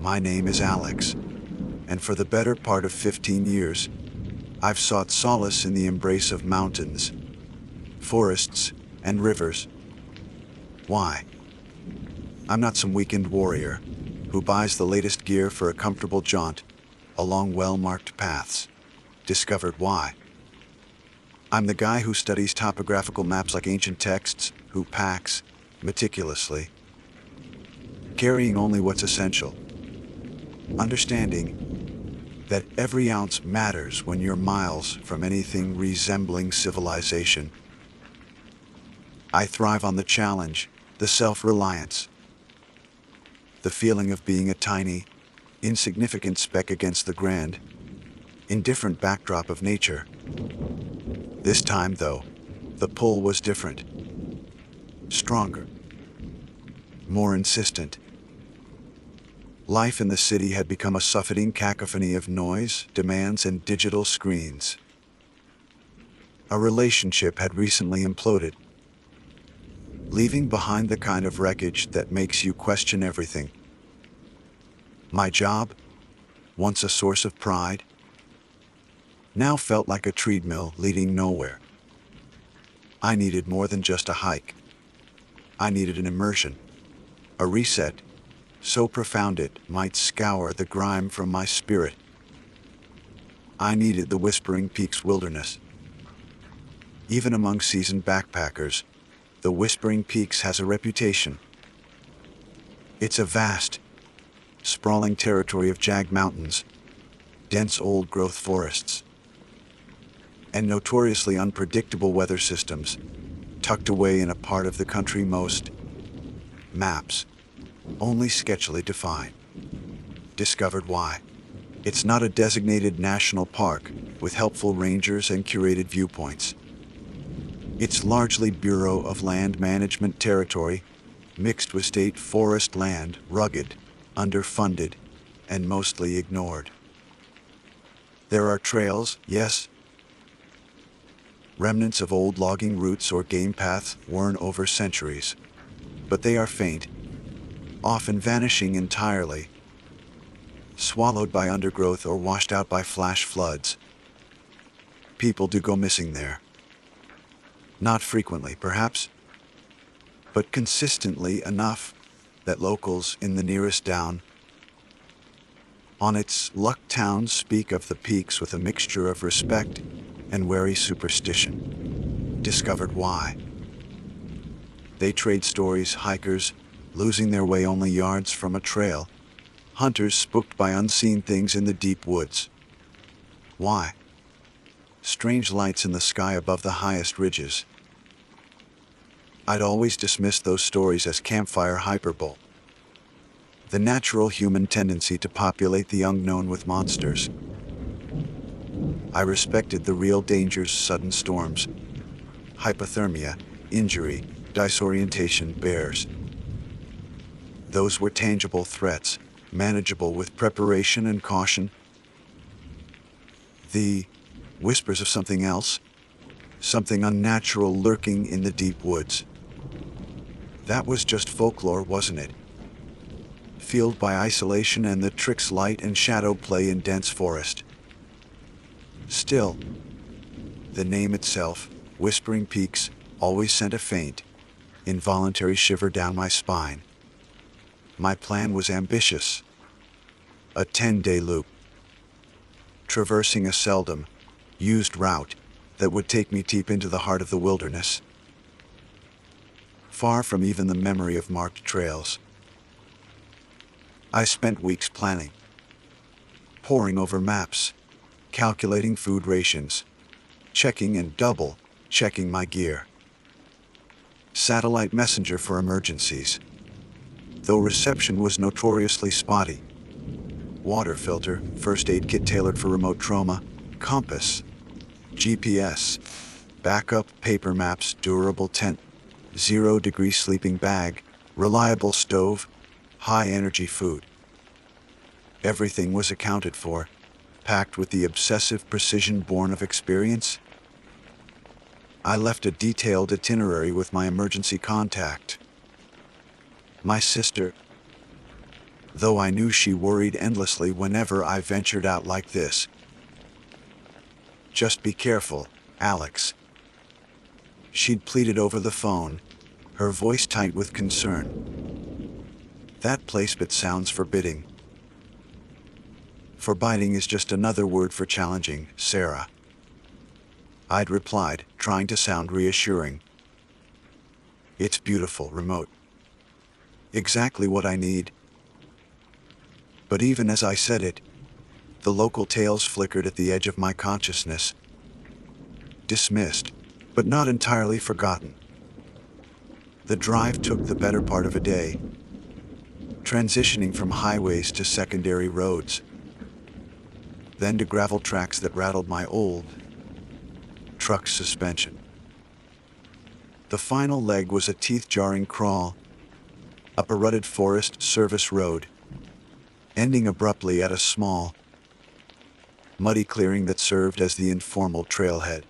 My name is Alex, and for the better part of 15 years, I've sought solace in the embrace of mountains, forests, and rivers. Why? I'm not some weekend warrior who buys the latest gear for a comfortable jaunt along well-marked paths. Discovered why? I'm the guy who studies topographical maps like ancient texts, who packs meticulously, carrying only what's essential, understanding that every ounce matters when you're miles from anything resembling civilization. I thrive on the challenge, the self-reliance, the feeling of being a tiny, insignificant speck against the grand, indifferent backdrop of nature. This time, though, the pull was different, stronger, more insistent. Life in the city had become a suffocating cacophony of noise, demands, and digital screens. A relationship had recently imploded, leaving behind the kind of wreckage that makes you question everything. My job, once a source of pride, now felt like a treadmill leading nowhere. I needed more than just a hike. I needed an immersion, a reset, so profound it might scour the grime from my spirit. I needed the Whispering Peaks wilderness. Even among seasoned backpackers, the Whispering Peaks has a reputation. It's a vast, sprawling territory of jagged mountains, dense old-growth forests, and notoriously unpredictable weather systems, tucked away in a part of the country most maps only sketchily define. Discovered why. It's not a designated national park with helpful rangers and curated viewpoints. It's largely Bureau of Land Management territory, mixed with state forest land, rugged, underfunded, and mostly ignored. There are trails, yes, remnants of old logging routes or game paths worn over centuries, but they are faint, often vanishing entirely, swallowed by undergrowth or washed out by flash floods. People do go missing there. Not frequently, perhaps, but consistently enough that locals in the nearest down on its luck towns speak of the peaks with a mixture of respect and wary superstition. Discovered why. They trade stories, hikers losing their way only yards from a trail, hunters spooked by unseen things in the deep woods. Why? Strange lights in the sky above the highest ridges. I'd always dismissed those stories as campfire hyperbole. The natural human tendency to populate the unknown with monsters. I respected the real dangers: sudden storms, hypothermia, injury, disorientation, bears. Those were tangible threats, manageable with preparation and caution. The whispers of something else, something unnatural lurking in the deep woods. That was just folklore, wasn't it? Fueled by isolation and the tricks light and shadow play in dense forest. Still, the name itself, Whispering Peaks, always sent a faint, involuntary shiver down my spine. My plan was ambitious. A 10-day loop, traversing a seldom used route that would take me deep into the heart of the wilderness, far from even the memory of marked trails. I spent weeks planning, poring over maps, calculating food rations, checking and double-checking my gear. Satellite messenger for emergencies, though reception was notoriously spotty. Water filter, first aid kit tailored for remote trauma, compass, GPS, backup paper maps, durable tent, 0-degree sleeping bag, reliable stove, high-energy food. Everything was accounted for, packed with the obsessive precision born of experience. I left a detailed itinerary with my emergency contact, my sister, though I knew she worried endlessly whenever I ventured out like this. "Just be careful, Alex." She'd pleaded over the phone, her voice tight with concern. "That placement sounds forbidding." "Forbidding is just another word for challenging, Sarah," I'd replied, trying to sound reassuring. "It's beautiful, remote. Exactly what I need." But even as I said it, the local tales flickered at the edge of my consciousness. Dismissed, but not entirely forgotten. The drive took the better part of a day, transitioning from highways to secondary roads, then to gravel tracks that rattled my old truck's suspension. The final leg was a teeth-jarring crawl up a rutted Forest Service road, ending abruptly at a small, muddy clearing that served as the informal trailhead.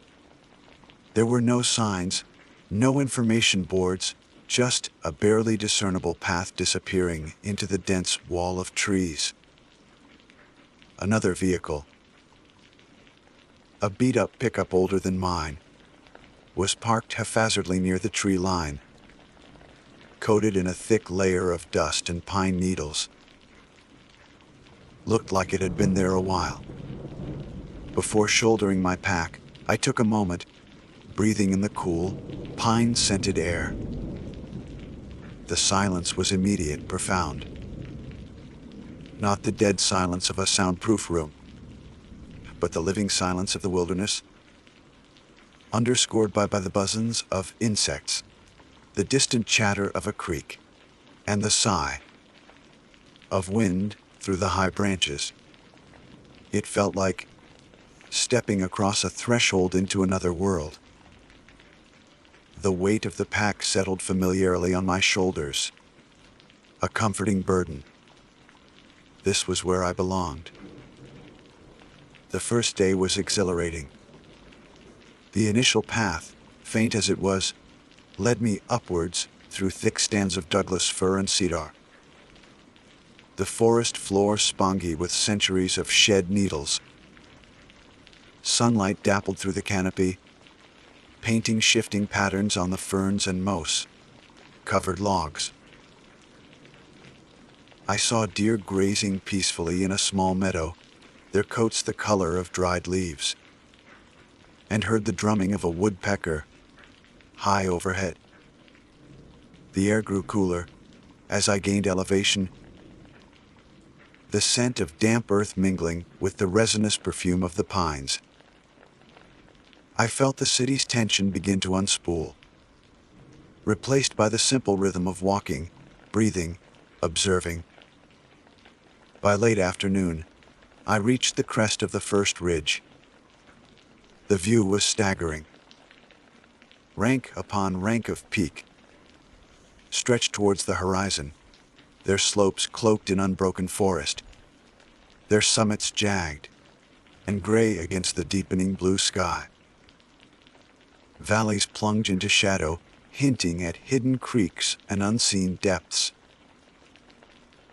There were no signs, no information boards, just a barely discernible path disappearing into the dense wall of trees. Another vehicle, a beat-up pickup older than mine, was parked haphazardly near the tree line, coated in a thick layer of dust and pine needles. Looked like it had been there a while. Before shouldering my pack, I took a moment, breathing in the cool, pine-scented air. The silence was immediate, profound. Not the dead silence of a soundproof room, but the living silence of the wilderness, underscored by the buzzings of insects, the distant chatter of a creek, and the sigh of wind through the high branches. It felt like stepping across a threshold into another world. The weight of the pack settled familiarly on my shoulders, a comforting burden. This was where I belonged. The first day was exhilarating. The initial path, faint as it was, led me upwards through thick stands of Douglas fir and cedar. The forest floor spongy with centuries of shed needles. Sunlight dappled through the canopy, painting shifting patterns on the ferns and moss-covered logs. I saw deer grazing peacefully in a small meadow, their coats the color of dried leaves, and heard the drumming of a woodpecker high overhead. The air grew cooler as I gained elevation, the scent of damp earth mingling with the resinous perfume of the pines. I felt the city's tension begin to unspool, replaced by the simple rhythm of walking, breathing, observing. By late afternoon, I reached the crest of the first ridge. The view was staggering. Rank upon rank of peak stretched towards the horizon, their slopes cloaked in unbroken forest, their summits jagged and gray against the deepening blue sky. Valleys plunged into shadow, hinting at hidden creeks and unseen depths.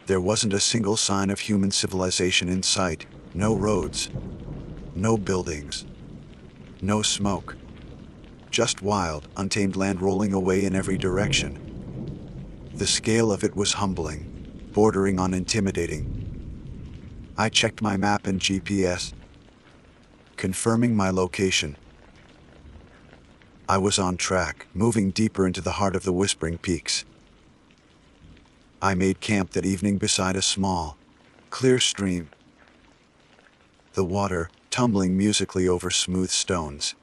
There wasn't a single sign of human civilization in sight, no roads, no buildings, no smoke. Just wild, untamed land rolling away in every direction. The scale of it was humbling, bordering on intimidating. I checked my map and GPS, confirming my location. I was on track, moving deeper into the heart of the Whispering Peaks. I made camp that evening beside a small, clear stream, the water tumbling musically over smooth stones.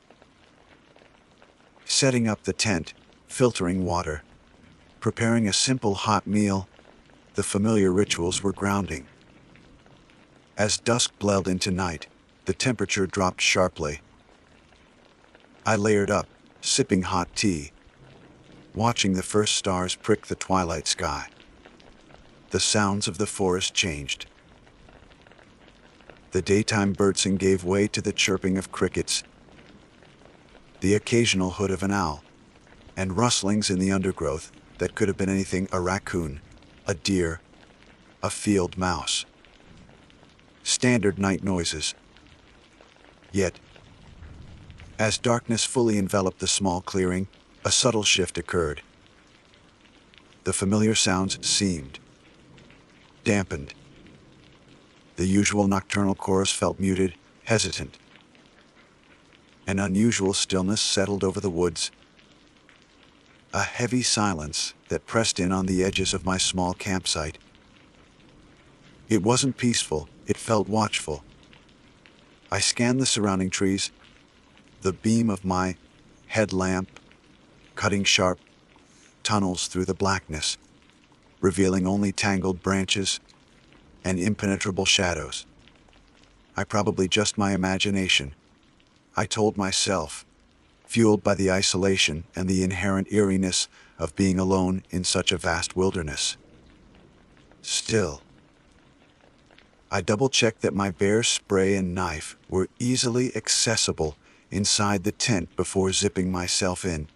Setting up the tent, filtering water, preparing a simple hot meal, the familiar rituals were grounding. As dusk bled into night, the temperature dropped sharply. I layered up, sipping hot tea, watching the first stars prick the twilight sky. The sounds of the forest changed. The daytime birdsong gave way to the chirping of crickets, the occasional hoot of an owl, and rustlings in the undergrowth that could have been anything: a raccoon, a deer, a field mouse. Standard night noises. Yet, as darkness fully enveloped the small clearing, a subtle shift occurred. The familiar sounds seemed dampened. The usual nocturnal chorus felt muted, hesitant. An unusual stillness settled over the woods, a heavy silence that pressed in on the edges of my small campsite. It wasn't peaceful, it felt watchful. I scanned the surrounding trees, the beam of my headlamp cutting sharp tunnels through the blackness, revealing only tangled branches and impenetrable shadows. Probably just my imagination, I told myself, fueled by the isolation and the inherent eeriness of being alone in such a vast wilderness. Still, I double-checked that my bear spray and knife were easily accessible inside the tent before zipping myself in.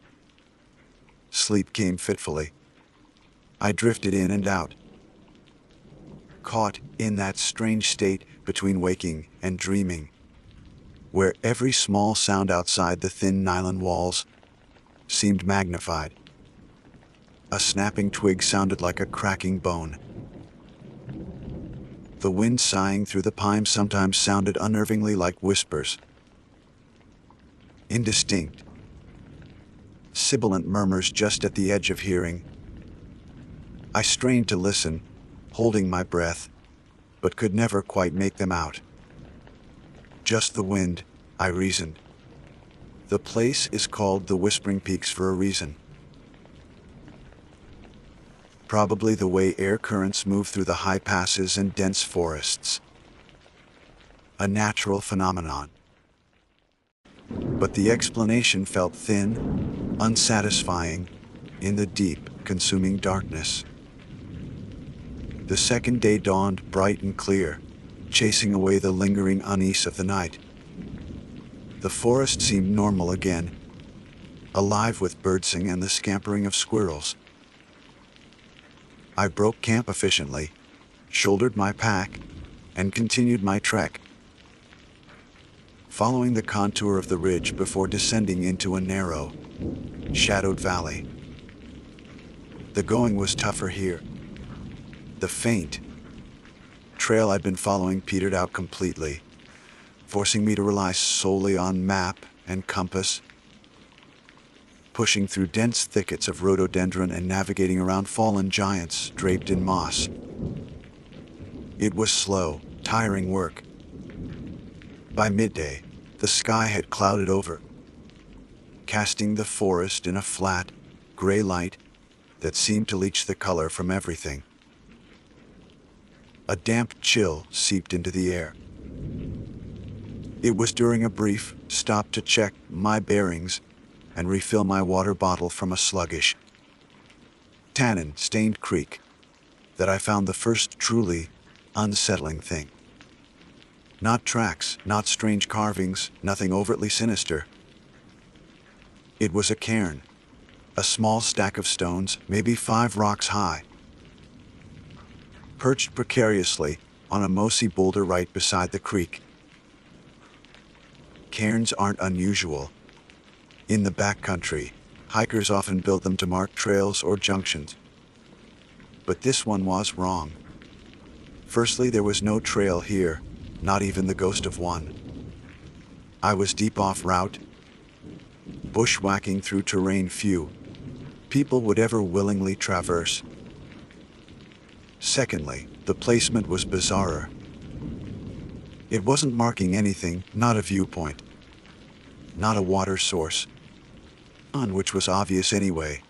Sleep came fitfully. I drifted in and out, caught in that strange state between waking and dreaming, where every small sound outside the thin nylon walls seemed magnified. A snapping twig sounded like a cracking bone. The wind sighing through the pines sometimes sounded unnervingly like whispers. Indistinct, sibilant murmurs just at the edge of hearing. I strained to listen, holding my breath, but could never quite make them out. Just the wind, I reasoned. The place is called the Whispering Peaks for a reason. Probably the way air currents move through the high passes and dense forests. A natural phenomenon. But the explanation felt thin, unsatisfying, in the deep, consuming darkness. The second day dawned bright and clear, chasing away the lingering unease of the night. The forest seemed normal again, alive with birdsong and the scampering of squirrels. I broke camp efficiently, shouldered my pack, and continued my trek, following the contour of the ridge before descending into a narrow, shadowed valley. The going was tougher here. The faint trail I'd been following petered out completely, forcing me to rely solely on map and compass, pushing through dense thickets of rhododendron and navigating around fallen giants draped in moss. It was slow, tiring work. By midday, the sky had clouded over, casting the forest in a flat, gray light that seemed to leach the color from everything. A damp chill seeped into the air. It was during a brief stop to check my bearings and refill my water bottle from a sluggish, tannin-stained creek that I found the first truly unsettling thing. Not tracks, not strange carvings, nothing overtly sinister. It was a cairn, a small stack of stones, maybe 5 rocks high, perched precariously on a mossy boulder right beside the creek. Cairns aren't unusual. In the backcountry, hikers often build them to mark trails or junctions. But this one was wrong. Firstly, there was no trail here, not even the ghost of one. I was deep off route, bushwhacking through terrain few people would ever willingly traverse. Secondly, the placement was bizarrer. It wasn't marking anything, not a viewpoint, not a water source, which was obvious anyway,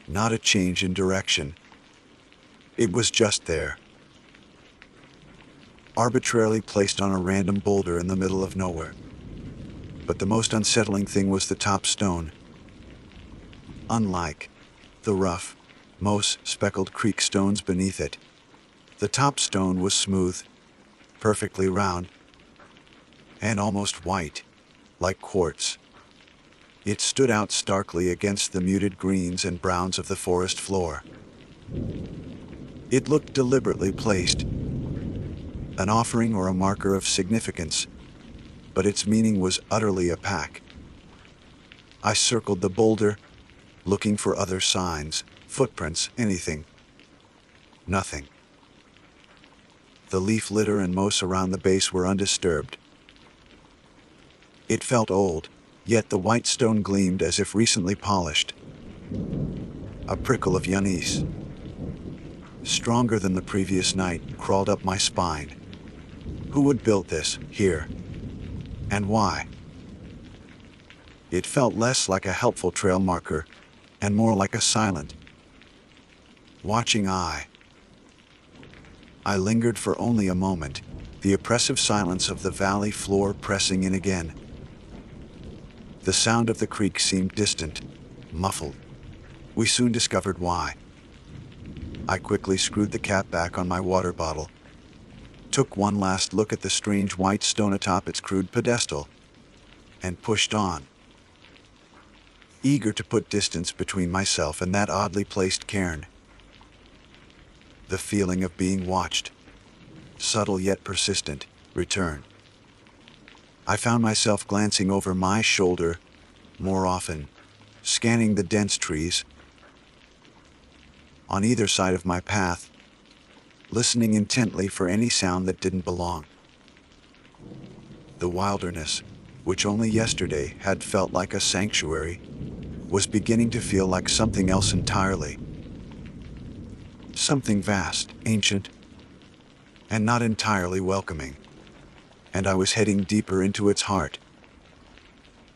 not a change in direction. It was just there, arbitrarily placed on a random boulder in the middle of nowhere. But the most unsettling thing was the top stone. Unlike the rough, moss-speckled creek stones beneath it, the top stone was smooth, perfectly round, and almost white, like quartz. It stood out starkly against the muted greens and browns of the forest floor. It looked deliberately placed, an offering or a marker of significance, but its meaning was utterly opaque. I circled the boulder, looking for other signs, footprints, anything. Nothing. The leaf litter and moss around the base were undisturbed. It felt old, yet the white stone gleamed as if recently polished. A prickle of unease, stronger than the previous night, crawled up my spine. Who had built this, here? And why? It felt less like a helpful trail marker, and more like a silent, watching eye. I lingered for only a moment, the oppressive silence of the valley floor pressing in again. The sound of the creek seemed distant, muffled. We soon discovered why. I quickly screwed the cap back on my water bottle, took one last look at the strange white stone atop its crude pedestal, and pushed on, eager to put distance between myself and that oddly placed cairn. The feeling of being watched, subtle yet persistent, returned. I found myself glancing over my shoulder more often, scanning the dense trees on either side of my path, listening intently for any sound that didn't belong. The wilderness, which only yesterday had felt like a sanctuary, was beginning to feel like something else entirely. Something vast, ancient, and not entirely welcoming. And I was heading deeper into its heart.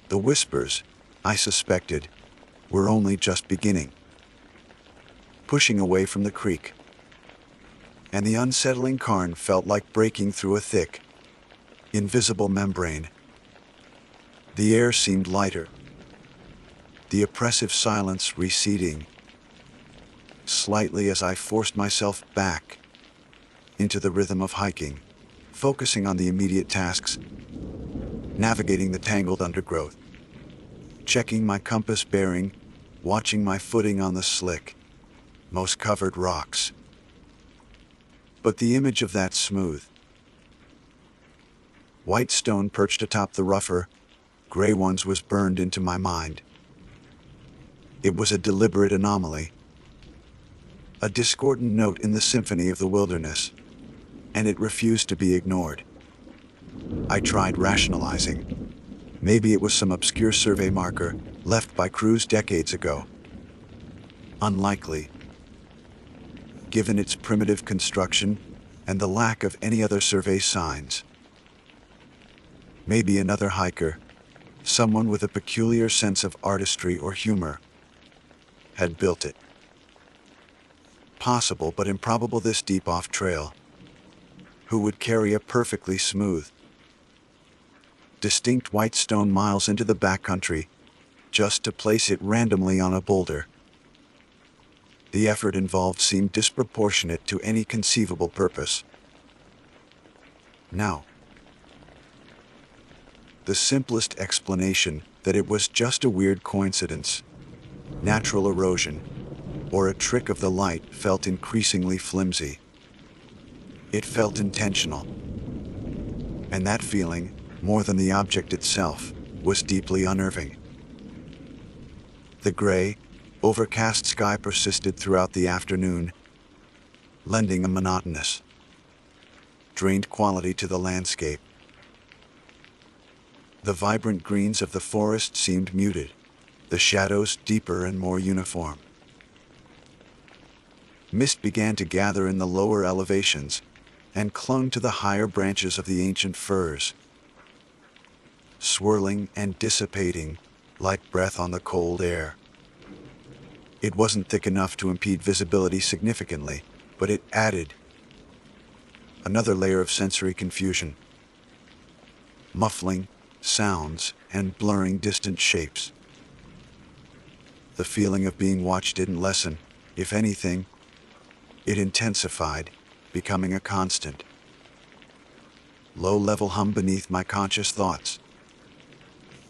The whispers, I suspected, were only just beginning, pushing away from the creek. And the unsettling cairn felt like breaking through a thick, invisible membrane. The air seemed lighter, the oppressive silence receding slightly as I forced myself back into the rhythm of hiking, focusing on the immediate tasks, navigating the tangled undergrowth, checking my compass bearing, watching my footing on the slick, moss-covered rocks. But the image of that smooth, white stone perched atop the rougher, gray ones was burned into my mind. It was a deliberate anomaly, a discordant note in the symphony of the wilderness, and it refused to be ignored. I tried rationalizing. Maybe it was some obscure survey marker left by crews decades ago. Unlikely, given its primitive construction and the lack of any other survey signs. Maybe another hiker, someone with a peculiar sense of artistry or humor, had built it. Possible but improbable this deep off trail. Who would carry a perfectly smooth, distinct white stone miles into the backcountry just to place it randomly on a boulder? The effort involved seemed disproportionate to any conceivable purpose. Now, the simplest explanation that it was just a weird coincidence, natural erosion, or a trick of the light felt increasingly flimsy. It felt intentional. And that feeling, more than the object itself, was deeply unnerving. The gray, overcast sky persisted throughout the afternoon, lending a monotonous, drained quality to the landscape. The vibrant greens of the forest seemed muted, the shadows deeper and more uniform. Mist began to gather in the lower elevations and clung to the higher branches of the ancient firs, swirling and dissipating like breath on the cold air. It wasn't thick enough to impede visibility significantly, but it added another layer of sensory confusion, muffling sounds and blurring distant shapes. The feeling of being watched didn't lessen. If anything, it intensified, becoming a constant, low-level hum beneath my conscious thoughts.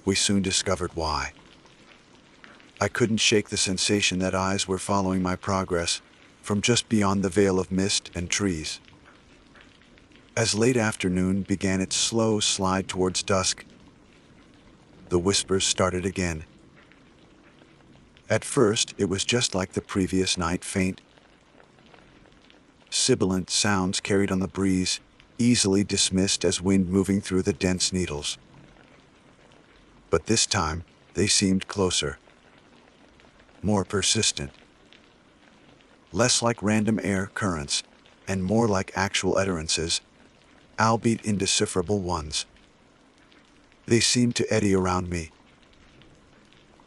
We soon discovered why. I couldn't shake the sensation that eyes were following my progress, from just beyond the veil of mist and trees. As late afternoon began its slow slide towards dusk, the whispers started again. At first, it was just like the previous night, faint, sibilant sounds carried on the breeze, easily dismissed as wind moving through the dense needles. But this time, they seemed closer, more persistent, less like random air currents, and more like actual utterances, albeit indecipherable ones. They seemed to eddy around me,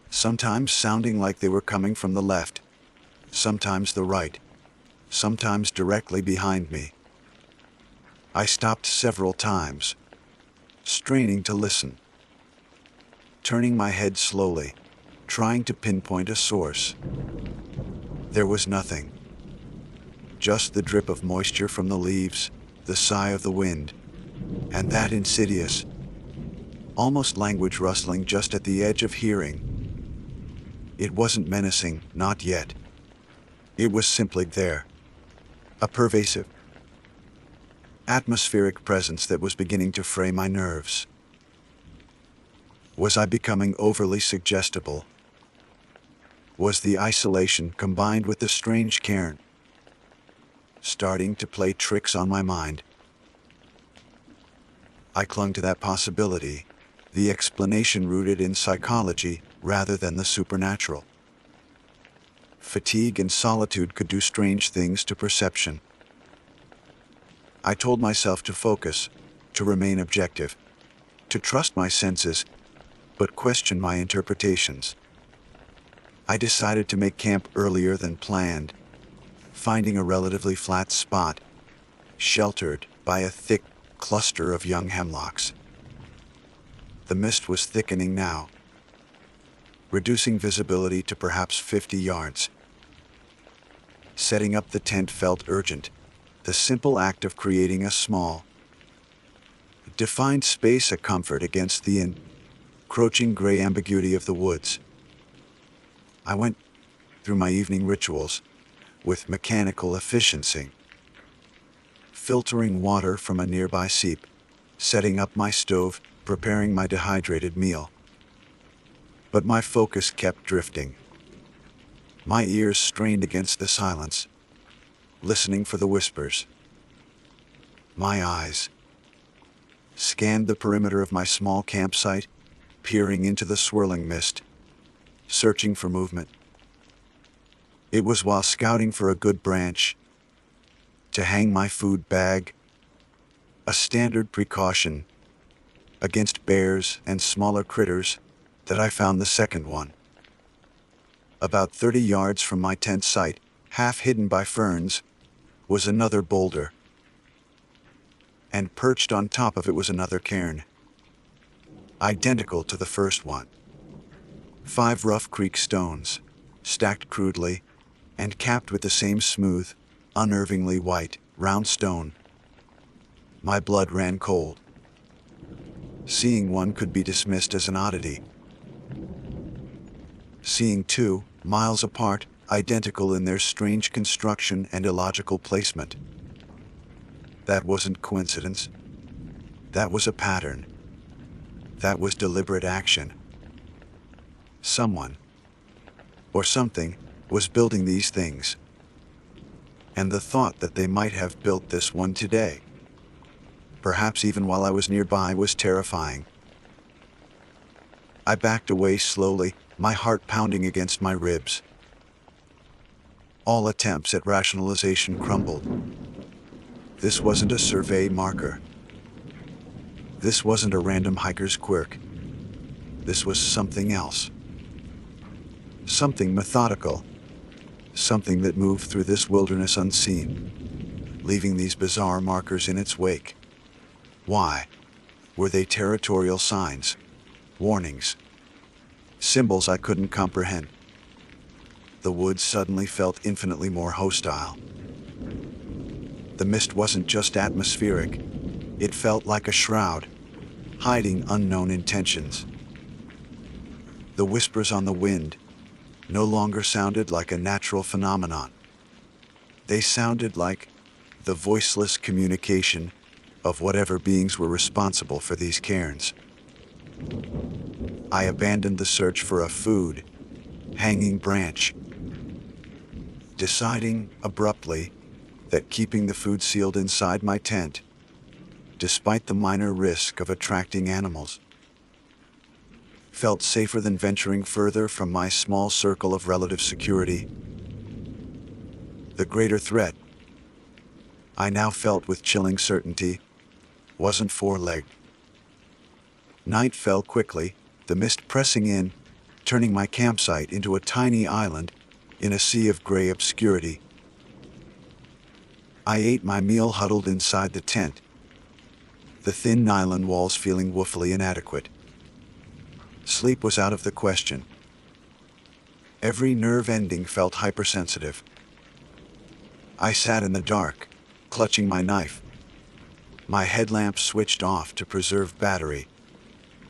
sometimes sounding like they were coming from the left, sometimes the right, sometimes directly behind me. I stopped several times, straining to listen, turning my head slowly, trying to pinpoint a source. There was nothing. Just the drip of moisture from the leaves, the sigh of the wind, and that insidious, almost language rustling just at the edge of hearing. It wasn't menacing, not yet. It was simply there. A pervasive, atmospheric presence that was beginning to fray my nerves. Was I becoming overly suggestible? Was the isolation combined with the strange cairn starting to play tricks on my mind? I clung to that possibility, the explanation rooted in psychology rather than the supernatural. Fatigue and solitude could do strange things to perception. I told myself to focus, to remain objective, to trust my senses, but question my interpretations. I decided to make camp earlier than planned, finding a relatively flat spot, sheltered by a thick cluster of young hemlocks. The mist was thickening now, reducing visibility to perhaps 50 yards. Setting up the tent felt urgent, the simple act of creating a small, defined space a comfort against the encroaching gray ambiguity of the woods. I went through my evening rituals with mechanical efficiency, filtering water from a nearby seep, setting up my stove, preparing my dehydrated meal. But my focus kept drifting. My ears strained against the silence, listening for the whispers. My eyes scanned the perimeter of my small campsite, peering into the swirling mist, searching for movement. It was while scouting for a good branch to hang my food bag, a standard precaution against bears and smaller critters, that I found the second one. About 30 yards from my tent site, half hidden by ferns, was another boulder, and perched on top of it was another cairn, identical to the first one. 5 rough creek stones, stacked crudely, and capped with the same smooth, unnervingly white, round stone. My blood ran cold. Seeing one could be dismissed as an oddity. Seeing 2, miles apart, identical in their strange construction and illogical placement. That wasn't coincidence. That was a pattern. That was deliberate action. Someone, or something, was building these things. And the thought that they might have built this one today, perhaps even while I was nearby, was terrifying. I backed away slowly, my heart pounding against my ribs. All attempts at rationalization crumbled. This wasn't a survey marker. This wasn't a random hiker's quirk. This was something else. Something methodical. Something that moved through this wilderness unseen, leaving these bizarre markers in its wake. Why? Were they territorial signs? Warnings? Symbols I couldn't comprehend? The woods suddenly felt infinitely more hostile. The mist wasn't just atmospheric. It felt like a shroud, hiding unknown intentions. The whispers on the wind no longer sounded like a natural phenomenon. They sounded like the voiceless communication of whatever beings were responsible for these cairns. I abandoned the search for a food, hanging branch, deciding abruptly that keeping the food sealed inside my tent, despite the minor risk of attracting animals, felt safer than venturing further from my small circle of relative security. The greater threat, I now felt with chilling certainty, wasn't four-legged. Night fell quickly, the mist pressing in, turning my campsite into a tiny island in a sea of gray obscurity. I ate my meal huddled inside the tent, the thin nylon walls feeling woefully inadequate. Sleep was out of the question. Every nerve ending felt hypersensitive. I sat in the dark, clutching my knife, my headlamp switched off to preserve battery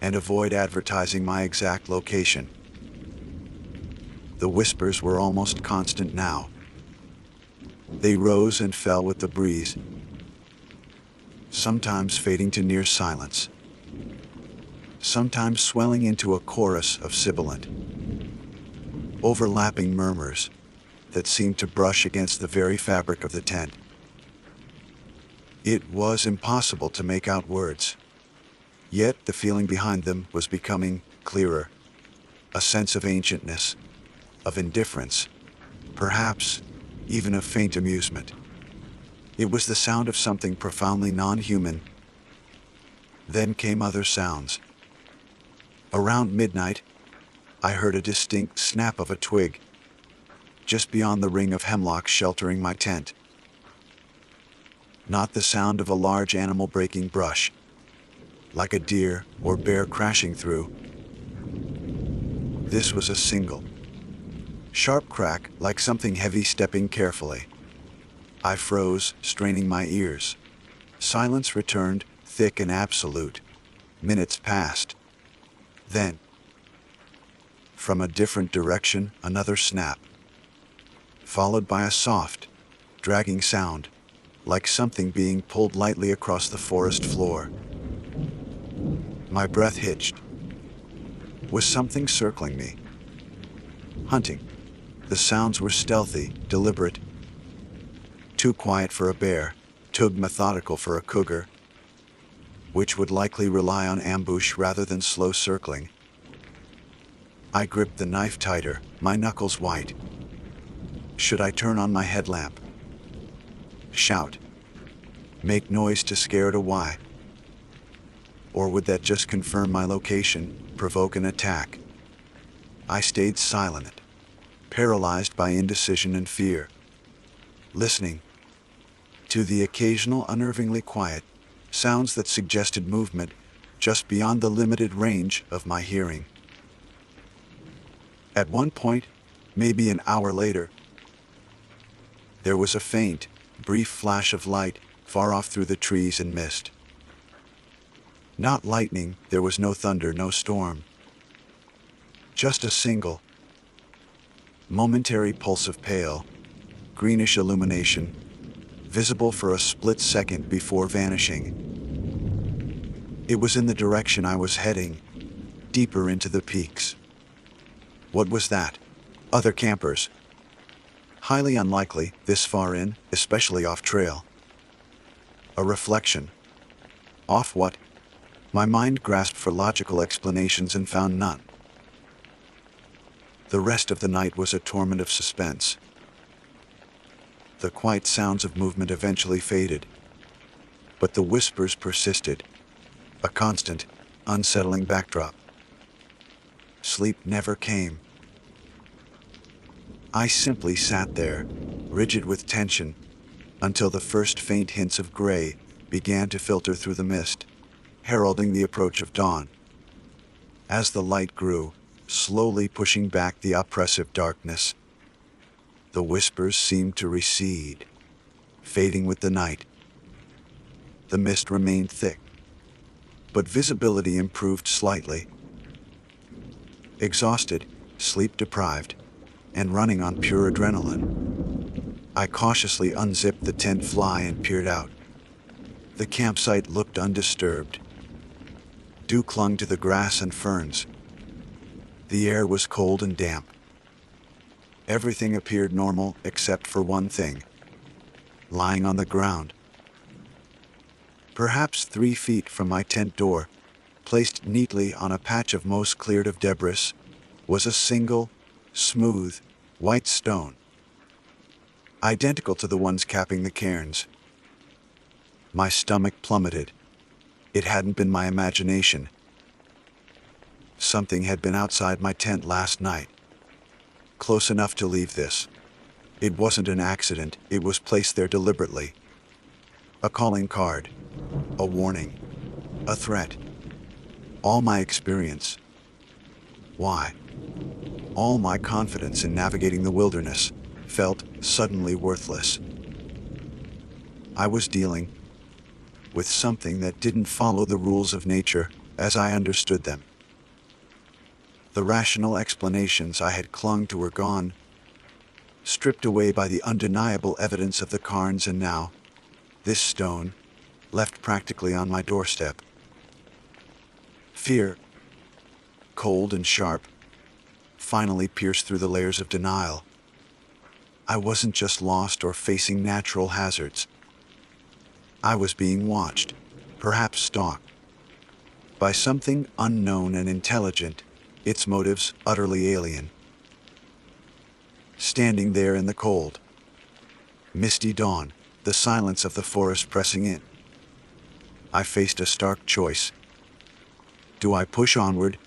and avoid advertising my exact location. The whispers were almost constant now. They rose and fell with the breeze, sometimes fading to near silence, sometimes swelling into a chorus of sibilant, overlapping murmurs that seemed to brush against the very fabric of the tent. It was impossible to make out words, yet the feeling behind them was becoming clearer, a sense of ancientness, of indifference, perhaps even of faint amusement. It was the sound of something profoundly non-human. Then came other sounds. Around midnight, I heard a distinct snap of a twig, just beyond the ring of hemlock sheltering my tent. Not the sound of a large animal breaking brush, like a deer or bear crashing through. This was a single, sharp crack, like something heavy stepping carefully. I froze, straining my ears. Silence returned, thick and absolute. Minutes passed. Then, from a different direction, another snap, followed by a soft, dragging sound, like something being pulled lightly across the forest floor. My breath hitched. Was something circling me? Hunting. The sounds were stealthy, deliberate. Too quiet for a bear, too methodical for a cougar, which would likely rely on ambush rather than slow circling. I gripped the knife tighter, my knuckles white. Should I turn on my headlamp? Shout? Make noise to scare it away? Or would that just confirm my location, provoke an attack? I stayed silent, paralyzed by indecision and fear, listening to the occasional unnervingly quiet sounds that suggested movement just beyond the limited range of my hearing. At one point, maybe an hour later, there was a faint, brief flash of light far off through the trees and mist. Not lightning, there was no thunder, no storm. Just a single, momentary pulse of pale, greenish illumination, visible for a split second before vanishing. It was in the direction I was heading, deeper into the peaks. What was that? Other campers. Highly unlikely, this far in, especially off-trail. A reflection. Off what? My mind grasped for logical explanations and found none. The rest of the night was a torment of suspense. The quiet sounds of movement eventually faded, but the whispers persisted, a constant, unsettling backdrop. Sleep never came. I simply sat there, rigid with tension, until the first faint hints of gray began to filter through the mist, heralding the approach of dawn. As the light grew, slowly pushing back the oppressive darkness, the whispers seemed to recede, fading with the night. The mist remained thick, but visibility improved slightly. Exhausted, sleep-deprived, and running on pure adrenaline, I cautiously unzipped the tent fly and peered out. The campsite looked undisturbed. Dew clung to the grass and ferns. The air was cold and damp. Everything appeared normal except for one thing. Lying on the ground, perhaps 3 feet from my tent door, placed neatly on a patch of moss cleared of debris, was a single, smooth, white stone, identical to the ones capping the cairns. My stomach plummeted. It hadn't been my imagination. Something had been outside my tent last night, close enough to leave this. It wasn't an accident, it was placed there deliberately. A calling card, a warning, a threat. All my experience. Why? All my confidence in navigating the wilderness felt suddenly worthless. I was dealing with something that didn't follow the rules of nature as I understood them. The rational explanations I had clung to were gone, stripped away by the undeniable evidence of the cairns, and now, this stone, left practically on my doorstep. Fear, cold and sharp, finally pierced through the layers of denial. I wasn't just lost or facing natural hazards. I was being watched, perhaps stalked, by something unknown and intelligent, its motives utterly alien. Standing there in the cold, misty dawn, the silence of the forest pressing in, I faced a stark choice. Do I push onward,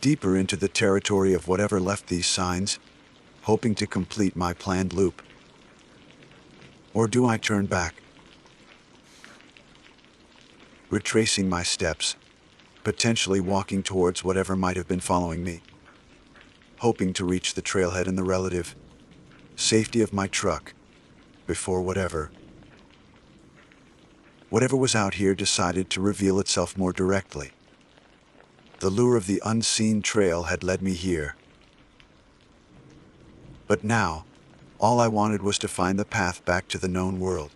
deeper into the territory of whatever left these signs, hoping to complete my planned loop? Or do I turn back, retracing my steps, potentially walking towards whatever might have been following me, hoping to reach the trailhead in the relative safety of my truck before whatever was out here decided to reveal itself more directly? The lure of the unseen trail had led me here. But now, all I wanted was to find the path back to the known world.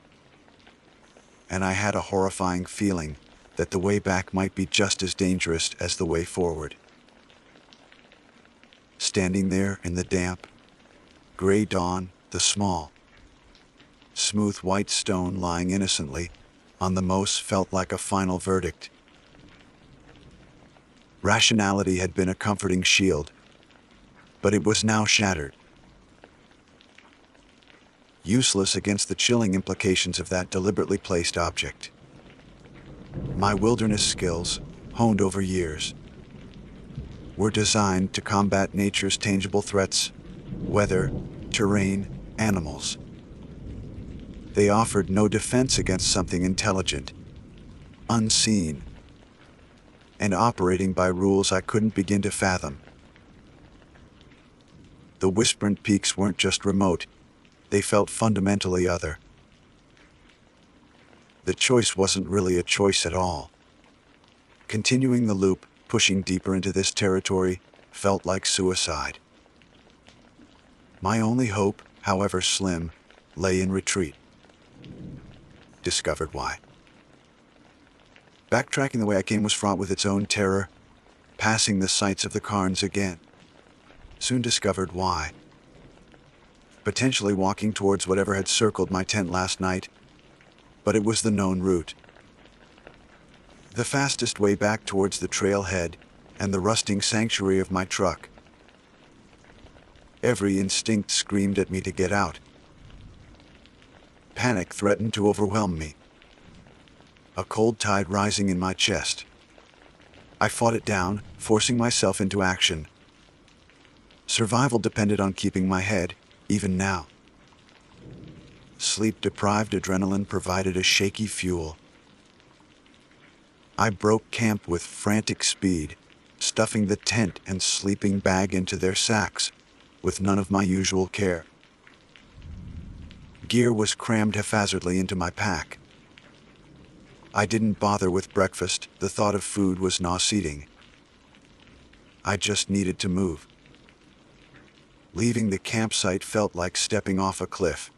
And I had a horrifying feeling that the way back might be just as dangerous as the way forward. Standing there in the damp, gray dawn, the small, smooth white stone lying innocently on the moss felt like a final verdict. Rationality had been a comforting shield, but it was now shattered. Useless against the chilling implications of that deliberately placed object. My wilderness skills, honed over years, were designed to combat nature's tangible threats: weather, terrain, animals. They offered no defense against something intelligent, unseen, and operating by rules I couldn't begin to fathom. The Whisperant Peaks weren't just remote, they felt fundamentally other. The choice wasn't really a choice at all. Continuing the loop, pushing deeper into this territory, felt like suicide. My only hope, however slim, lay in retreat. Discovered why. Backtracking the way I came was fraught with its own terror. Passing the sites of the cairns again. Soon discovered why. Potentially walking towards whatever had circled my tent last night, but it was the known route. The fastest way back towards the trailhead and the rusting sanctuary of my truck. Every instinct screamed at me to get out. Panic threatened to overwhelm me. A cold tide rising in my chest. I fought it down, forcing myself into action. Survival depended on keeping my head, even now. Sleep-deprived adrenaline provided a shaky fuel. I broke camp with frantic speed, stuffing the tent and sleeping bag into their sacks, with none of my usual care. Gear was crammed haphazardly into my pack. I didn't bother with breakfast, the thought of food was nauseating. I just needed to move. Leaving the campsite felt like stepping off a cliff.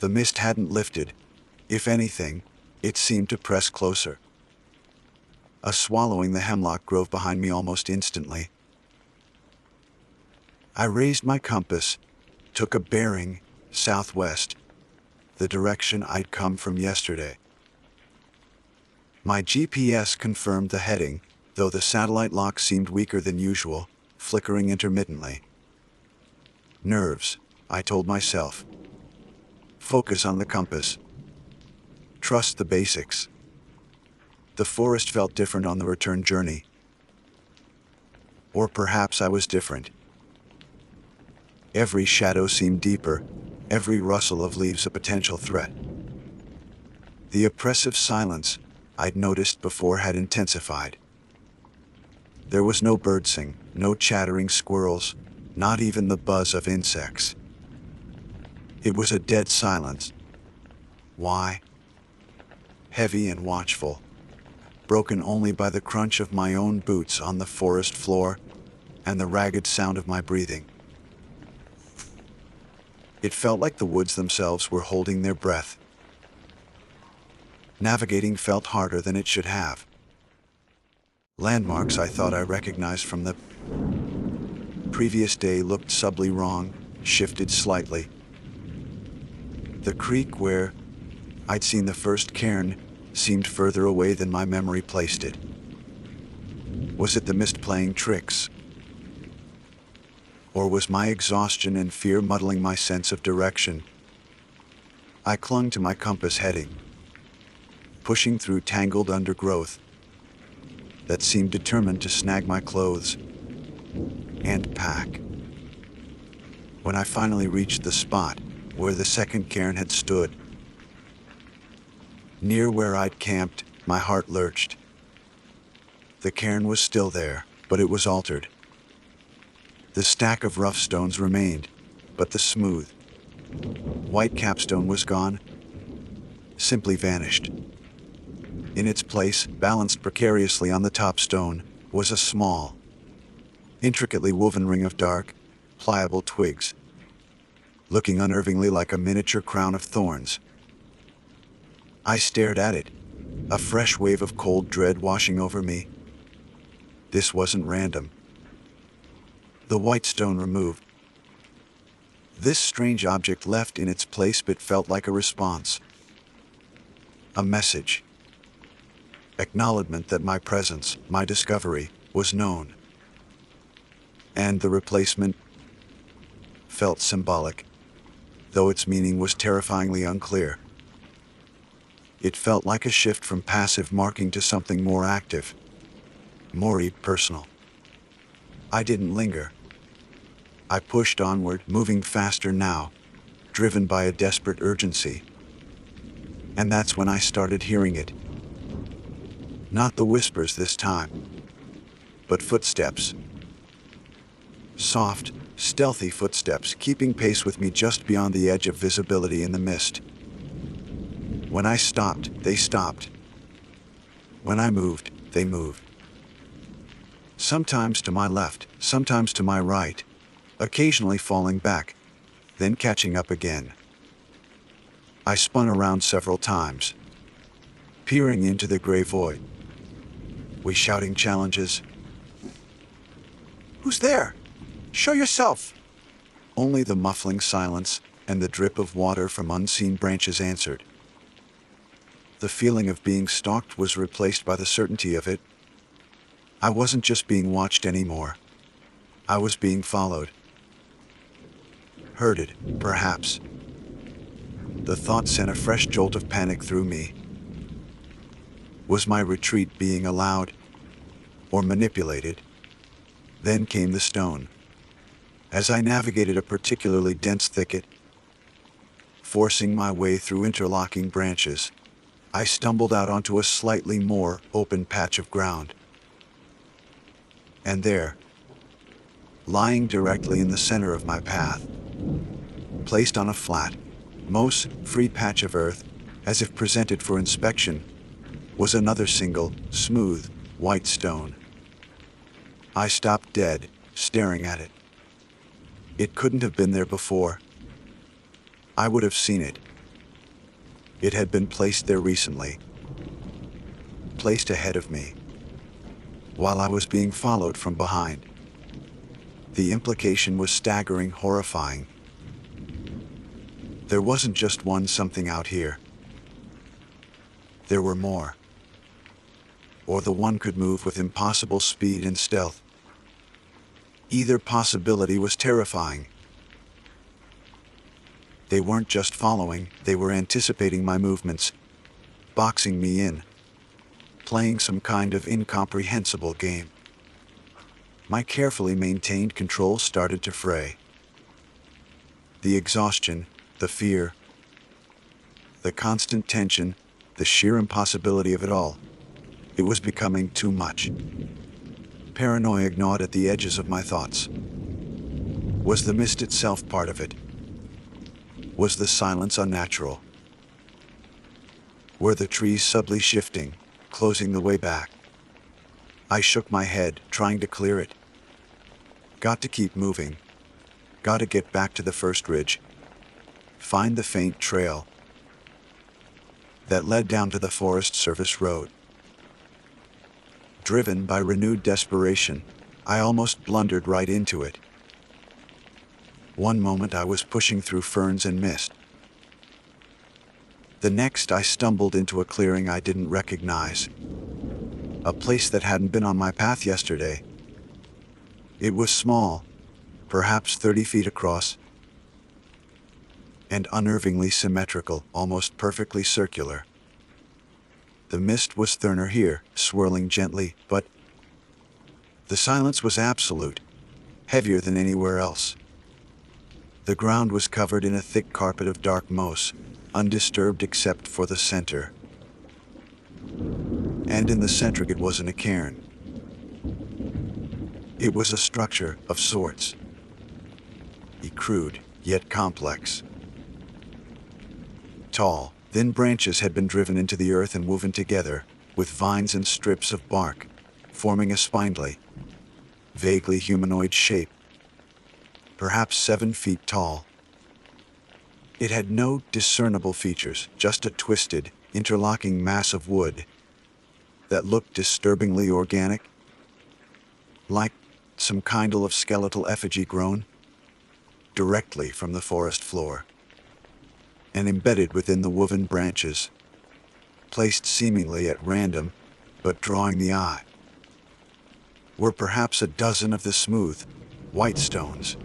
The mist hadn't lifted. If anything, it seemed to press closer. A swallowing the hemlock grove behind me almost instantly. I raised my compass, took a bearing, southwest, the direction I'd come from yesterday. My GPS confirmed the heading, though the satellite lock seemed weaker than usual, flickering intermittently. Nerves, I told myself. Focus on the compass. Trust the basics. The forest felt different on the return journey. Or perhaps I was different. Every shadow seemed deeper, every rustle of leaves a potential threat. The oppressive silence I'd noticed before had intensified. There was no birdsing, no chattering squirrels, not even the buzz of insects. It was a dead silence. Why? Heavy and watchful, broken only by the crunch of my own boots on the forest floor and the ragged sound of my breathing. It felt like the woods themselves were holding their breath. Navigating felt harder than it should have. Landmarks I thought I recognized from the previous day looked subtly wrong, shifted slightly. The creek where I'd seen the first cairn seemed further away than my memory placed it. Was it the mist playing tricks? Or was my exhaustion and fear muddling my sense of direction? I clung to my compass heading, pushing through tangled undergrowth that seemed determined to snag my clothes and pack. When I finally reached the spot where the second cairn had stood, near where I'd camped, my heart lurched. The cairn was still there, but it was altered. The stack of rough stones remained, but the smooth, white capstone was gone, simply vanished. In its place, balanced precariously on the top stone, was a small, intricately woven ring of dark, pliable twigs, looking unnervingly like a miniature crown of thorns. I stared at it, a fresh wave of cold dread washing over me. This wasn't random. The white stone removed, this strange object left in its place but felt like a response. A message. Acknowledgement that my presence, my discovery, was known. And the replacement felt symbolic, though its meaning was terrifyingly unclear. It felt like a shift from passive marking to something more active, more personal. I didn't linger. I pushed onward, moving faster now, driven by a desperate urgency. And that's when I started hearing it. Not the whispers this time, but footsteps. Soft, stealthy footsteps keeping pace with me just beyond the edge of visibility in the mist. When I stopped, they stopped. When I moved, they moved. Sometimes to my left, sometimes to my right, occasionally falling back, then catching up again. I spun around several times, peering into the gray void. We shouting challenges. "Who's there? Show yourself!" Only the muffling silence and the drip of water from unseen branches answered. The feeling of being stalked was replaced by the certainty of it. I wasn't just being watched anymore. I was being followed. Herded, perhaps. The thought sent a fresh jolt of panic through me. Was my retreat being allowed or manipulated? Then came the stone. As I navigated a particularly dense thicket, forcing my way through interlocking branches, I stumbled out onto a slightly more open patch of ground. And there, lying directly in the center of my path, placed on a flat, most free patch of earth, as if presented for inspection, was another single, smooth, white stone. I stopped dead, staring at it. It couldn't have been there before. I would have seen it, It had been placed there recently, placed ahead of me, while I was being followed from behind. The implication was staggering, horrifying. There wasn't just one something out here. There were more. Or the one could move with impossible speed and stealth. Either possibility was terrifying. They weren't just following, they were anticipating my movements, boxing me in, playing some kind of incomprehensible game. My carefully maintained control started to fray. The exhaustion, the fear, the constant tension, the sheer impossibility of it all. It was becoming too much. Paranoia gnawed at the edges of my thoughts. Was the mist itself part of it? Was the silence unnatural? Were the trees subtly shifting, closing the way back? I shook my head, trying to clear it. Got to keep moving. Got to get back to the first ridge. Find the faint trail that led down to the Forest Service road. Driven by renewed desperation, I almost blundered right into it. One moment I was pushing through ferns and mist. The next I stumbled into a clearing I didn't recognize. A place that hadn't been on my path yesterday. It was small, perhaps 30 feet across, and unnervingly symmetrical, almost perfectly circular. The mist was thinner here, swirling gently, but the silence was absolute, heavier than anywhere else. The ground was covered in a thick carpet of dark moss, undisturbed except for the center. And in the center it wasn't a cairn. It was a structure of sorts. Crude, yet complex. Tall, thin branches had been driven into the earth and woven together, with vines and strips of bark, forming a spindly, vaguely humanoid shape. Perhaps 7 feet tall. It had no discernible features, just a twisted, interlocking mass of wood that looked disturbingly organic, like some kind of skeletal effigy grown directly from the forest floor, and embedded within the woven branches, placed seemingly at random, but drawing the eye, were perhaps a dozen of the smooth, white stones.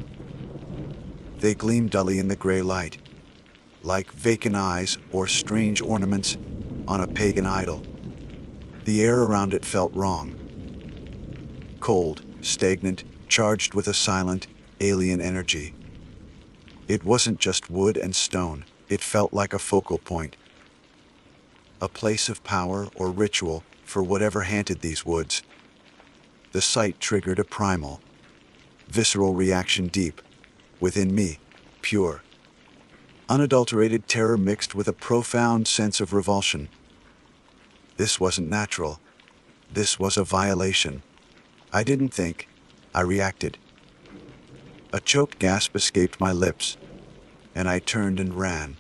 They gleamed dully in the gray light, like vacant eyes or strange ornaments on a pagan idol. The air around it felt wrong. Cold, stagnant, charged with a silent, alien energy. It wasn't just wood and stone, it felt like a focal point. A place of power or ritual for whatever haunted these woods. The sight triggered a primal, visceral reaction deep within me, pure, unadulterated terror mixed with a profound sense of revulsion. This wasn't natural. This was a violation. I didn't think, I reacted. A choked gasp escaped my lips, and I turned and ran.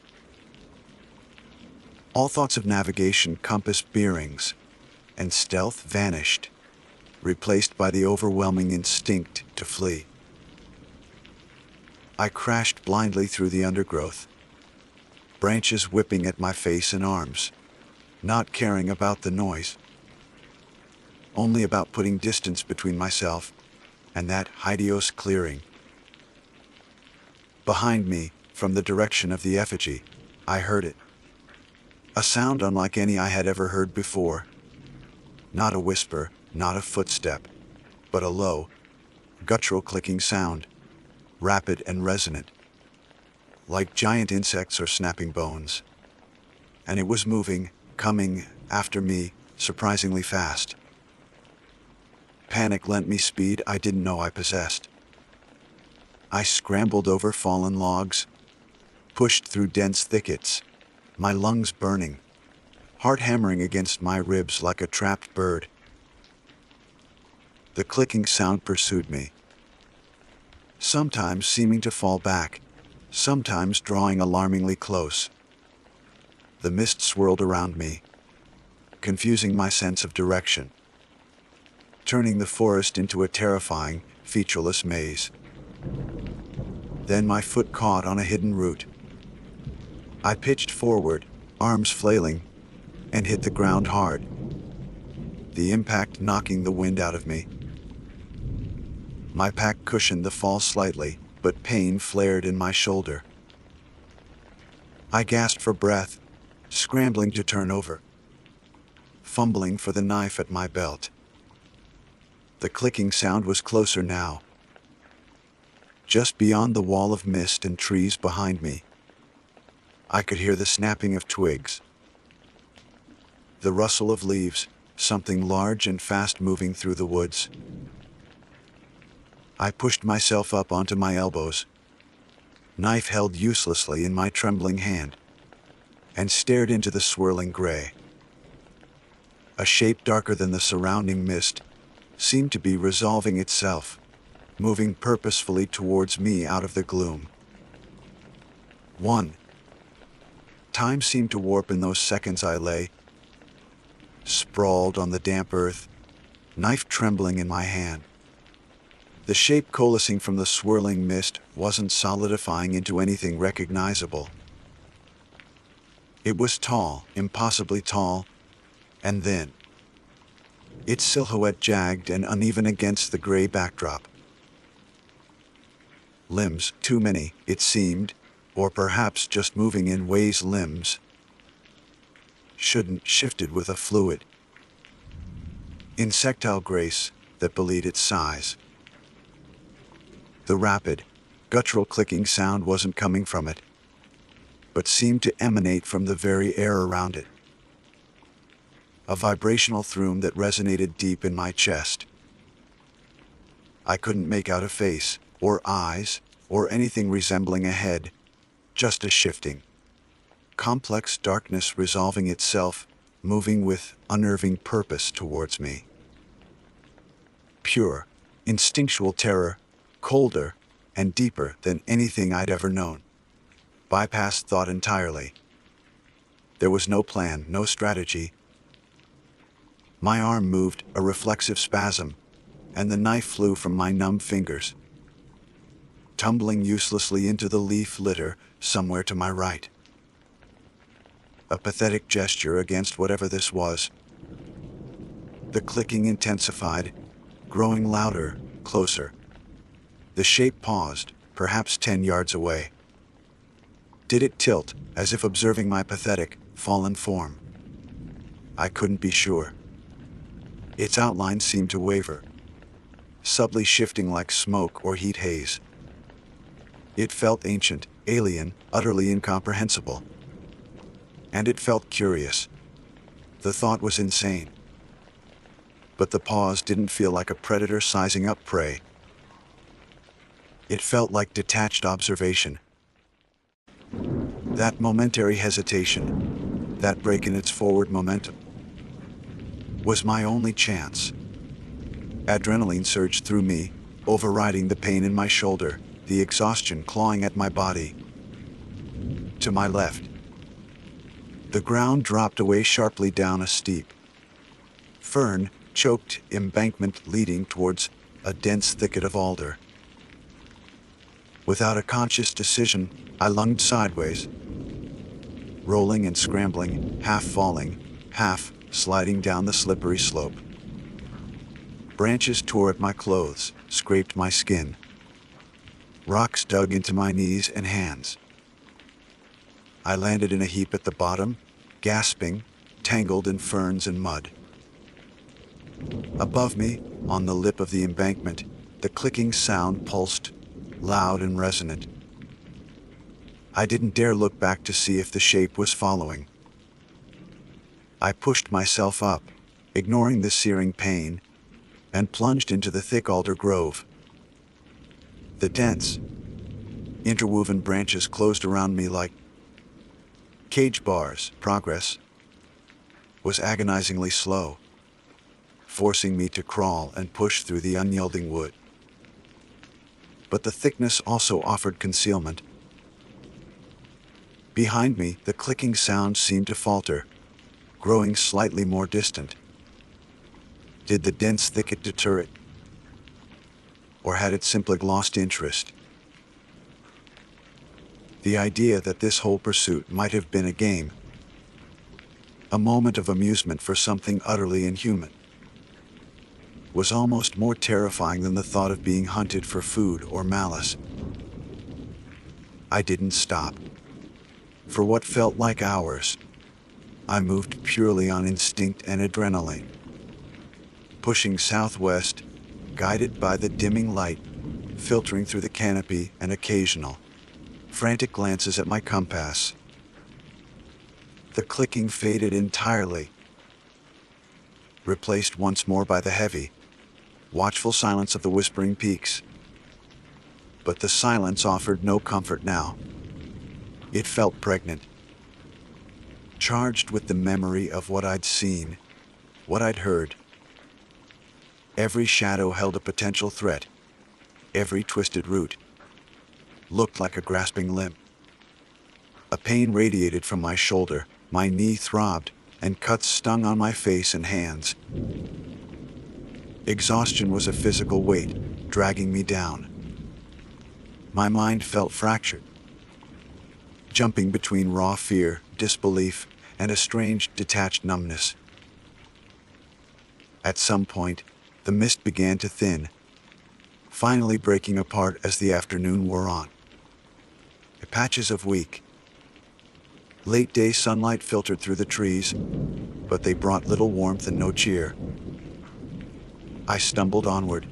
All thoughts of navigation, compass, bearings, and stealth vanished, replaced by the overwhelming instinct to flee. I crashed blindly through the undergrowth, branches whipping at my face and arms, not caring about the noise, only about putting distance between myself and that hideous clearing. Behind me, from the direction of the effigy, I heard it. A sound unlike any I had ever heard before. Not a whisper, not a footstep, but a low, guttural clicking sound, rapid and resonant, like giant insects or snapping bones. And it was moving, coming after me, surprisingly fast. Panic lent me speed I didn't know I possessed. I scrambled over fallen logs, pushed through dense thickets, my lungs burning, heart hammering against my ribs like a trapped bird. The clicking sound pursued me, sometimes seeming to fall back, sometimes drawing alarmingly close. The mist swirled around me, confusing my sense of direction, turning the forest into a terrifying, featureless maze. Then my foot caught on a hidden root. I pitched forward, arms flailing, and hit the ground hard, the impact knocking the wind out of me. My pack cushioned the fall slightly, but pain flared in my shoulder. I gasped for breath, scrambling to turn over, fumbling for the knife at my belt. The clicking sound was closer now, just beyond the wall of mist and trees behind me. I could hear the snapping of twigs, the rustle of leaves, something large and fast moving through the woods. I pushed myself up onto my elbows, knife held uselessly in my trembling hand, and stared into the swirling gray. A shape darker than the surrounding mist seemed to be resolving itself, moving purposefully towards me out of the gloom. Time seemed to warp in those seconds. I lay, sprawled on the damp earth, knife trembling in my hand. The shape coalescing from the swirling mist wasn't solidifying into anything recognizable. It was tall, impossibly tall, and then its silhouette jagged and uneven against the gray backdrop. Limbs, too many, it seemed, or perhaps just moving in ways limbs shouldn't, shifted with a fluid, insectile grace that belied its size. The rapid, guttural clicking sound wasn't coming from it, but seemed to emanate from the very air around it. A vibrational thrum that resonated deep in my chest. I couldn't make out a face, or eyes, or anything resembling a head, just a shifting, complex darkness resolving itself, moving with unnerving purpose towards me. Pure, instinctual terror, colder and deeper than anything I'd ever known. Bypassed thought entirely. There was no plan, no strategy. My arm moved, a reflexive spasm, and the knife flew from my numb fingers, tumbling uselessly into the leaf litter somewhere to my right. A pathetic gesture against whatever this was. The clicking intensified, growing louder, closer. The shape paused, perhaps 10 yards away. Did it tilt, as if observing my pathetic, fallen form? I couldn't be sure. Its outline seemed to waver, subtly shifting like smoke or heat haze. It felt ancient, alien, utterly incomprehensible. And it felt curious. The thought was insane. But the pause didn't feel like a predator sizing up prey. It felt like detached observation. That momentary hesitation, that break in its forward momentum, was my only chance. Adrenaline surged through me, overriding the pain in my shoulder, the exhaustion clawing at my body. To my left, the ground dropped away sharply down a steep, fern-choked embankment leading towards a dense thicket of alder. Without a conscious decision, I lunged sideways, rolling and scrambling, half falling, half sliding down the slippery slope. Branches tore at my clothes, scraped my skin. Rocks dug into my knees and hands. I landed in a heap at the bottom, gasping, tangled in ferns and mud. Above me, on the lip of the embankment, the clicking sound pulsed, loud and resonant. I didn't dare look back to see if the shape was following. I pushed myself up, ignoring the searing pain, and plunged into the thick alder grove. The dense, interwoven branches closed around me like cage bars. Progress was agonizingly slow, forcing me to crawl and push through the unyielding wood. But the thickness also offered concealment. Behind me, the clicking sound seemed to falter, growing slightly more distant. Did the dense thicket deter it? Or had it simply lost interest? The idea that this whole pursuit might have been a game, a moment of amusement for something utterly inhuman, was almost more terrifying than the thought of being hunted for food or malice. I didn't stop. For what felt like hours, I moved purely on instinct and adrenaline, pushing southwest, guided by the dimming light filtering through the canopy and occasional, frantic glances at my compass. The clicking faded entirely, replaced once more by the heavy, watchful silence of the whispering peaks. But the silence offered no comfort now. It felt pregnant, charged with the memory of what I'd seen, what I'd heard. Every shadow held a potential threat. Every twisted root looked like a grasping limb. A pain radiated from my shoulder, my knee throbbed, and cuts stung on my face and hands. Exhaustion was a physical weight, dragging me down. My mind felt fractured, jumping between raw fear, disbelief, and a strange, detached numbness. At some point, the mist began to thin, finally breaking apart as the afternoon wore on. Patches of weak, late-day sunlight filtered through the trees, but they brought little warmth and no cheer. I stumbled onward,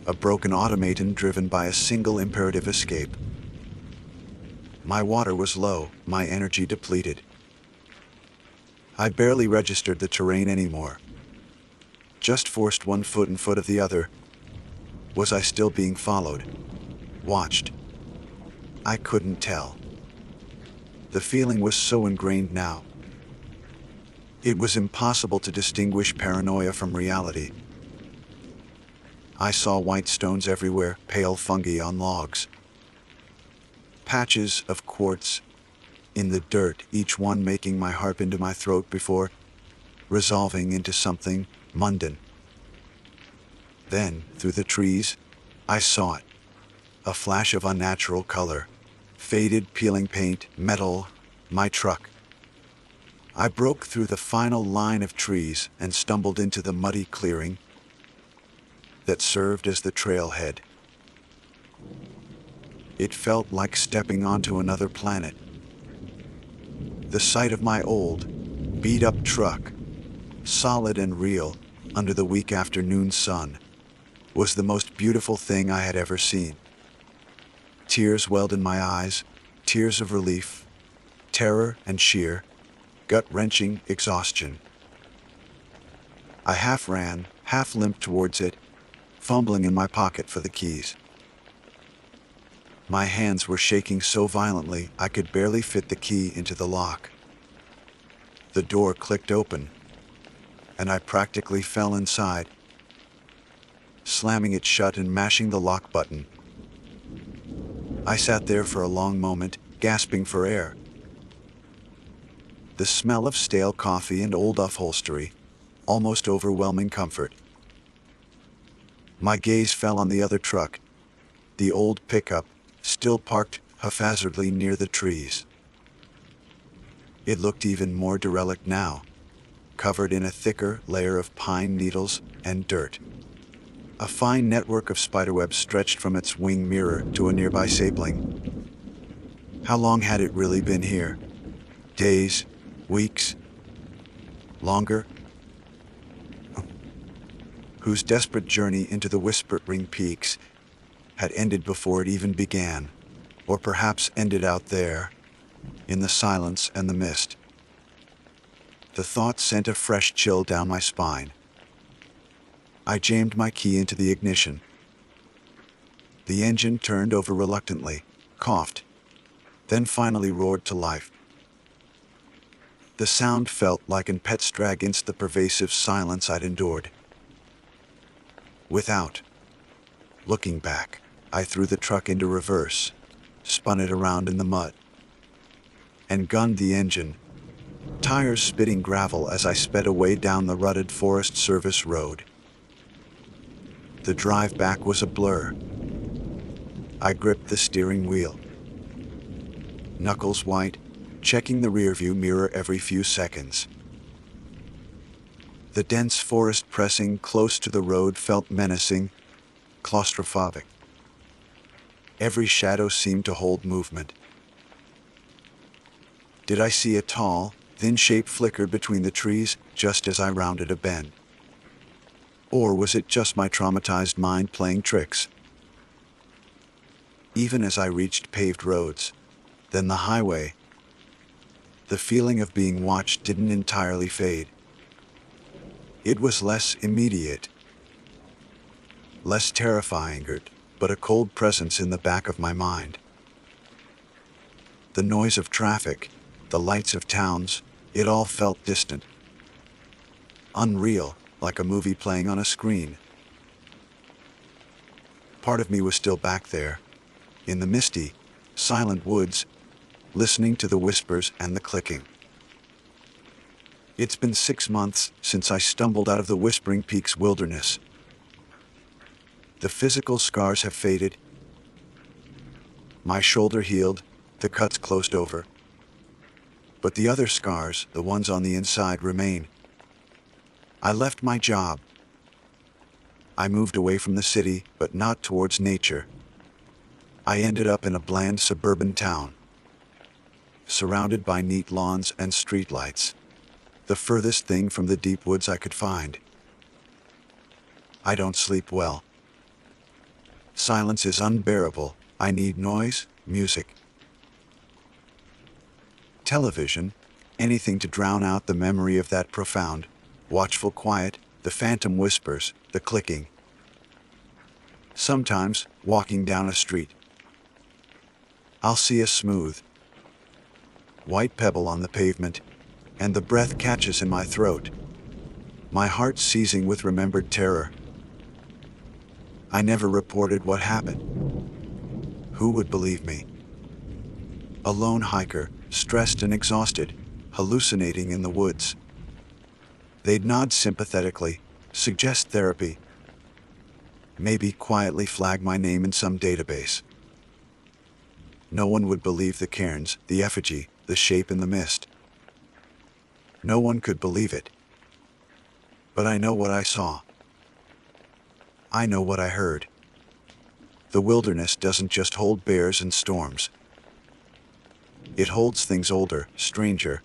a broken automaton driven by a single imperative escape. My water was low, my energy depleted. I barely registered the terrain anymore, just forced one foot in foot of the other. Was I still being followed? Watched? I couldn't tell. The feeling was so ingrained now. It was impossible to distinguish paranoia from reality. I saw white stones everywhere, pale fungi on logs, patches of quartz in the dirt, each one making my harp into my throat before resolving into something mundane. Then, through the trees, I saw it. A flash of unnatural color. Faded, peeling paint, metal, my truck. I broke through the final line of trees and stumbled into the muddy clearing that served as the trailhead. It felt like stepping onto another planet. The sight of my old, beat-up truck, solid and real under the weak afternoon sun, was the most beautiful thing I had ever seen. Tears welled in my eyes, tears of relief, terror and sheer, gut-wrenching exhaustion. I half ran, half limped towards it, fumbling in my pocket for the keys. My hands were shaking so violently I could barely fit the key into the lock. The door clicked open, and I practically fell inside, slamming it shut and mashing the lock button. I sat there for a long moment, gasping for air. The smell of stale coffee and old upholstery, almost overwhelming comfort. My gaze fell on the other truck, the old pickup, still parked haphazardly near the trees. It looked even more derelict now, covered in a thicker layer of pine needles and dirt. A fine network of spiderwebs stretched from its wing mirror to a nearby sapling. How long had it really been here? Days? Weeks? Longer? Whose desperate journey into the whispering peaks had ended before it even began, or perhaps ended out there, in the silence and the mist. The thought sent a fresh chill down my spine. I jammed my key into the ignition. The engine turned over reluctantly, coughed, then finally roared to life. The sound felt like an impetus against the pervasive silence I'd endured. Without looking back, I threw the truck into reverse, spun it around in the mud. and gunned the engine, tires spitting gravel as I sped away down the rutted Forest Service road. The drive back was a blur. I gripped the steering wheel, knuckles white, checking the rearview mirror every few seconds. The dense forest pressing close to the road felt menacing, claustrophobic. Every shadow seemed to hold movement. Did I see a tall, thin shape flicker between the trees just as I rounded a bend? Or was it just my traumatized mind playing tricks? Even as I reached paved roads, then the highway, the feeling of being watched didn't entirely fade. It was less immediate, less terrifying, but a cold presence in the back of my mind. The noise of traffic, the lights of towns, it all felt distant, unreal, like a movie playing on a screen. Part of me was still back there, in the misty, silent woods, listening to the whispers and the clicking. It's been 6 months since I stumbled out of the Whispering Peaks wilderness. The physical scars have faded. My shoulder healed, the cuts closed over. But the other scars, the ones on the inside, remain. I left my job. I moved away from the city, but not towards nature. I ended up in a bland suburban town, surrounded by neat lawns and streetlights, the furthest thing from the deep woods I could find. I don't sleep well. Silence is unbearable. I need noise, music, television, anything to drown out the memory of that profound, watchful quiet, the phantom whispers, the clicking. Sometimes, walking down a street, I'll see a smooth, white pebble on the pavement, and the breath catches in my throat, my heart seizing with remembered terror. I never reported what happened. Who would believe me? A lone hiker, stressed and exhausted, hallucinating in the woods. They'd nod sympathetically, suggest therapy, maybe quietly flag my name in some database. No one would believe the cairns, the effigy, the shape in the mist. No one could believe it. But I know what I saw. I know what I heard. The wilderness doesn't just hold bears and storms. It holds things older, stranger,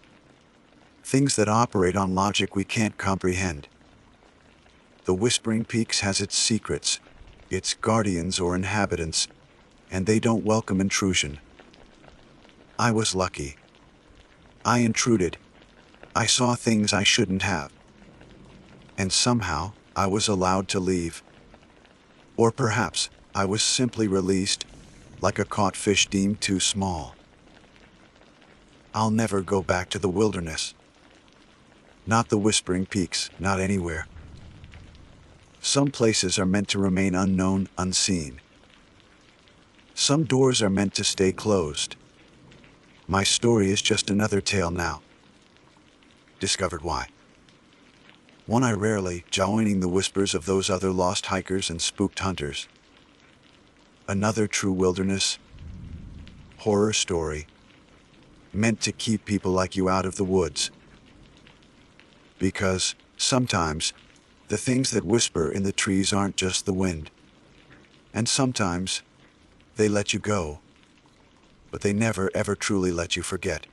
things that operate on logic we can't comprehend. The Whispering Peaks has its secrets, its guardians or inhabitants, and they don't welcome intrusion. I was lucky. I intruded. I saw things I shouldn't have. And somehow, I was allowed to leave. Or perhaps, I was simply released, like a caught fish deemed too small. I'll never go back to the wilderness. Not the Whispering Peaks, not anywhere. Some places are meant to remain unknown, unseen. Some doors are meant to stay closed. My story is just another tale now. Discovered why. One I rarely, joining the whispers of those other lost hikers and spooked hunters. Another true wilderness horror story, meant to keep people like you out of the woods. Because, sometimes, the things that whisper in the trees aren't just the wind. And sometimes, they let you go. But they never ever truly let you forget.